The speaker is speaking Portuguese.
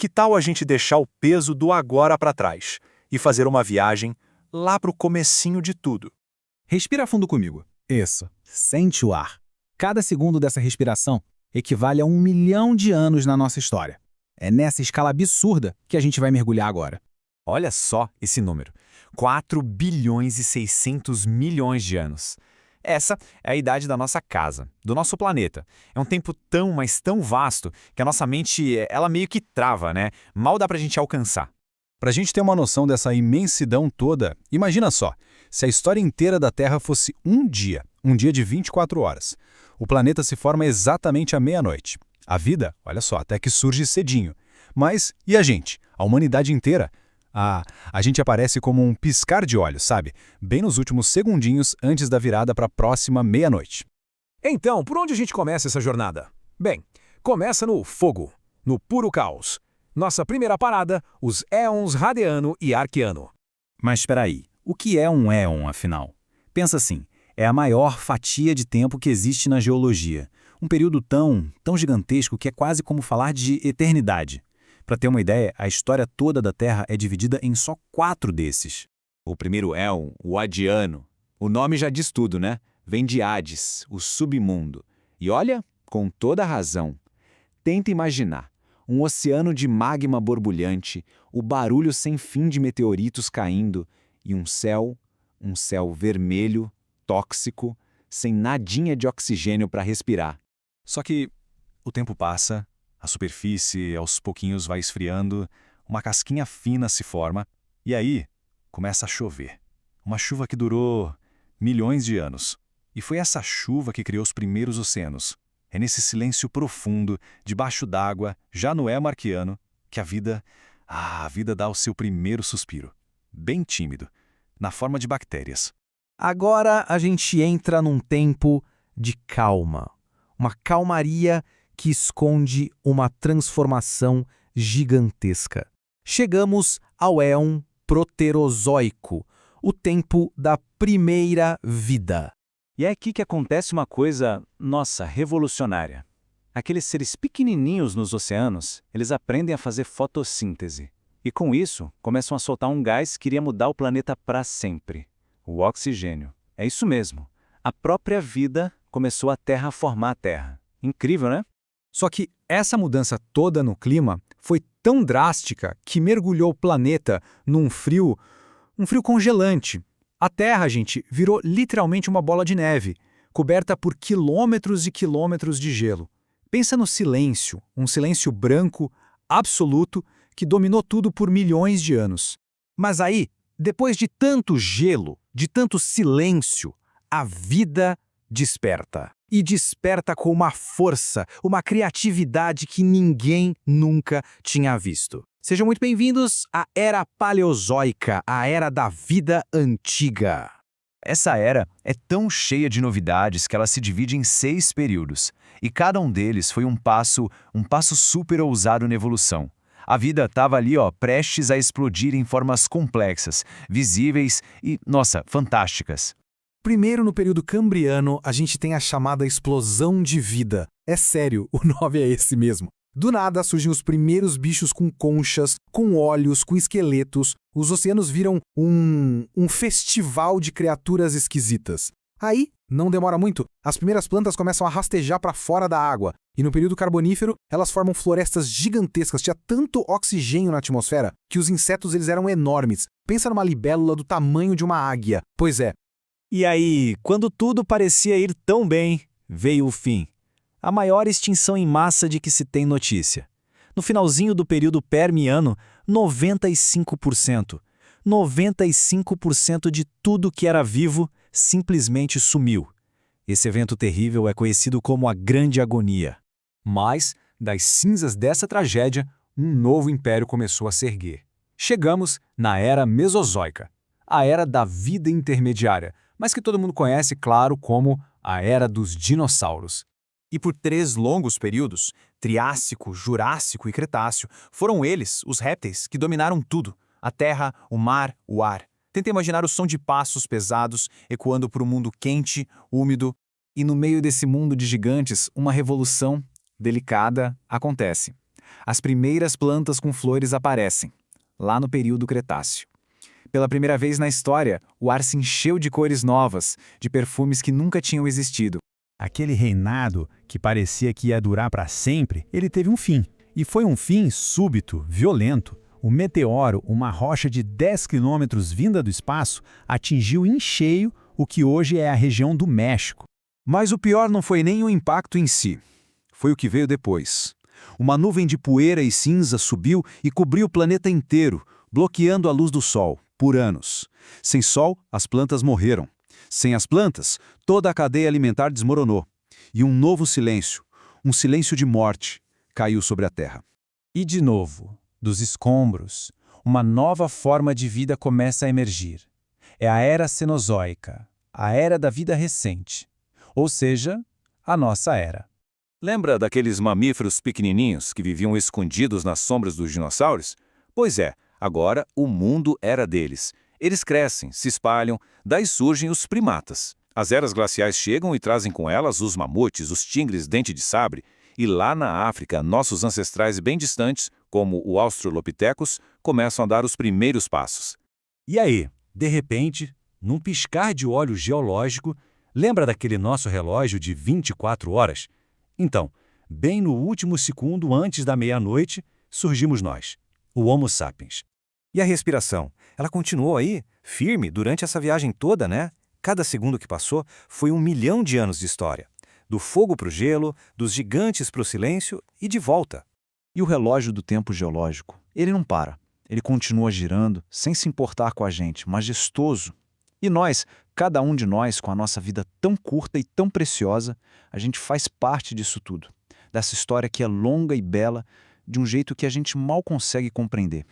Que tal a gente deixar o peso do agora para trás e fazer uma viagem lá para o comecinho de tudo? Respira fundo comigo. Isso. Sente o ar. Cada segundo dessa respiração equivale a 1 milhão de anos na nossa história. É nessa escala absurda que a gente vai mergulhar agora. Olha só esse número. 4 bilhões e 600 milhões de anos. Essa é a idade da nossa casa, do nosso planeta. É um tempo tão, mas tão vasto que a nossa mente, ela meio que trava, né? Mal dá pra gente alcançar. Para a gente ter uma noção dessa imensidão toda, imagina só, se a história inteira da Terra fosse um dia de 24 horas. O planeta se forma exatamente à meia-noite. A vida, olha só, até que surge cedinho. Mas e a gente? A humanidade inteira? A gente aparece como um piscar de olhos, sabe? Bem nos últimos segundinhos antes da virada para a próxima meia-noite. Então, por onde a gente começa essa jornada? Bem, começa no fogo, no puro caos. Nossa primeira parada, os éons Radiano e Arquiano. Mas espera aí, o que é um éon, afinal? Pensa assim, é a maior fatia de tempo que existe na geologia. Um período tão gigantesco que é quase como falar de eternidade. Para ter uma ideia, a história toda da Terra é dividida em só 4 desses. O primeiro éon, o Adiano. O nome já diz tudo, né? Vem de Hades, o submundo. E olha, com toda razão. Tenta imaginar um oceano de magma borbulhante, o barulho sem fim de meteoritos caindo e um céu vermelho, tóxico, sem nadinha de oxigênio para respirar. Só que o tempo passa, a superfície aos pouquinhos vai esfriando, uma casquinha fina se forma e aí começa a chover. Uma chuva que durou milhões de anos. E foi essa chuva que criou os primeiros oceanos. É nesse silêncio profundo, debaixo d'água, já no éon arquiano, que a vida dá o seu primeiro suspiro. Bem tímido, na forma de bactérias. Agora a gente entra num tempo de calma. Uma calmaria que esconde uma transformação gigantesca. Chegamos ao éon proterozoico, o tempo da primeira vida. E é aqui que acontece uma coisa, nossa, revolucionária. Aqueles seres pequenininhos nos oceanos, eles aprendem a fazer fotossíntese. E com isso, começam a soltar um gás que iria mudar o planeta para sempre. O oxigênio. É isso mesmo. A própria vida começou a Terra a formar a Terra. Incrível, né? Só que essa mudança toda no clima foi tão drástica que mergulhou o planeta num frio congelante. A Terra, gente, virou literalmente uma bola de neve, coberta por quilômetros e quilômetros de gelo. Pensa no silêncio, um silêncio branco, absoluto, que dominou tudo por milhões de anos. Mas aí, depois de tanto gelo, de tanto silêncio, a vida desperta. E desperta com uma força, uma criatividade que ninguém nunca tinha visto. Sejam muito bem-vindos à Era Paleozoica, a Era da Vida Antiga. Essa era é tão cheia de novidades que ela se divide em 6 períodos, e cada um deles foi um passo super ousado na evolução. A vida estava ali, prestes a explodir em formas complexas, visíveis e, nossa, fantásticas. Primeiro, no período cambriano, a gente tem a chamada explosão de vida. É sério, o nome é esse mesmo. Do nada surgem os primeiros bichos com conchas, com olhos, com esqueletos. Os oceanos viram um festival de criaturas esquisitas. Aí, não demora muito, as primeiras plantas começam a rastejar para fora da água. E no período carbonífero, elas formam florestas gigantescas. Tinha tanto oxigênio na atmosfera que os insetos eles eram enormes. Pensa numa libélula do tamanho de uma águia. Pois é. E aí, quando tudo parecia ir tão bem, veio o fim. A maior extinção em massa de que se tem notícia. No finalzinho do período Permiano, 95% de tudo que era vivo simplesmente sumiu. Esse evento terrível é conhecido como a Grande Agonia. Mas, das cinzas dessa tragédia, um novo império começou a se erguer. Chegamos na Era Mesozoica, a Era da Vida Intermediária, mas que todo mundo conhece, claro, como a Era dos Dinossauros. E por 3 longos períodos, Triássico, Jurássico e Cretáceo, foram eles, os répteis, que dominaram tudo. A terra, o mar, o ar. Tenta imaginar o som de passos pesados ecoando por um mundo quente, úmido. E no meio desse mundo de gigantes, uma revolução delicada acontece. As primeiras plantas com flores aparecem, lá no período Cretáceo. Pela primeira vez na história, o ar se encheu de cores novas, de perfumes que nunca tinham existido. Aquele reinado, que parecia que ia durar para sempre, ele teve um fim. E foi um fim súbito, violento. Um meteoro, uma rocha de 10 quilômetros vinda do espaço, atingiu em cheio o que hoje é a região do México. Mas o pior não foi nem o impacto em si. Foi o que veio depois. Uma nuvem de poeira e cinza subiu e cobriu o planeta inteiro, bloqueando a luz do Sol, por anos. Sem Sol, as plantas morreram. Sem as plantas, toda a cadeia alimentar desmoronou. E um novo silêncio, um silêncio de morte, caiu sobre a Terra. E de novo, dos escombros, uma nova forma de vida começa a emergir. É a Era Cenozoica, a Era da Vida Recente. Ou seja, a nossa Era. Lembra daqueles mamíferos pequenininhos que viviam escondidos nas sombras dos dinossauros? Pois é, agora o mundo era deles. Eles crescem, se espalham, daí surgem os primatas. As eras glaciais chegam e trazem com elas os mamutes, os tigres dente de sabre, e lá na África, nossos ancestrais bem distantes, como o Australopithecus, começam a dar os primeiros passos. E aí, de repente, num piscar de olho geológico, lembra daquele nosso relógio de 24 horas? Então, bem no último segundo antes da meia-noite, surgimos nós, o Homo sapiens. E a respiração? Ela continuou aí, firme, durante essa viagem toda, né? Cada segundo que passou foi 1 milhão de anos de história. Do fogo para o gelo, dos gigantes para o silêncio e de volta. E o relógio do tempo geológico? Ele não para. Ele continua girando, sem se importar com a gente, majestoso. E nós, cada um de nós, com a nossa vida tão curta e tão preciosa, a gente faz parte disso tudo. Dessa história que é longa e bela, de um jeito que a gente mal consegue compreender.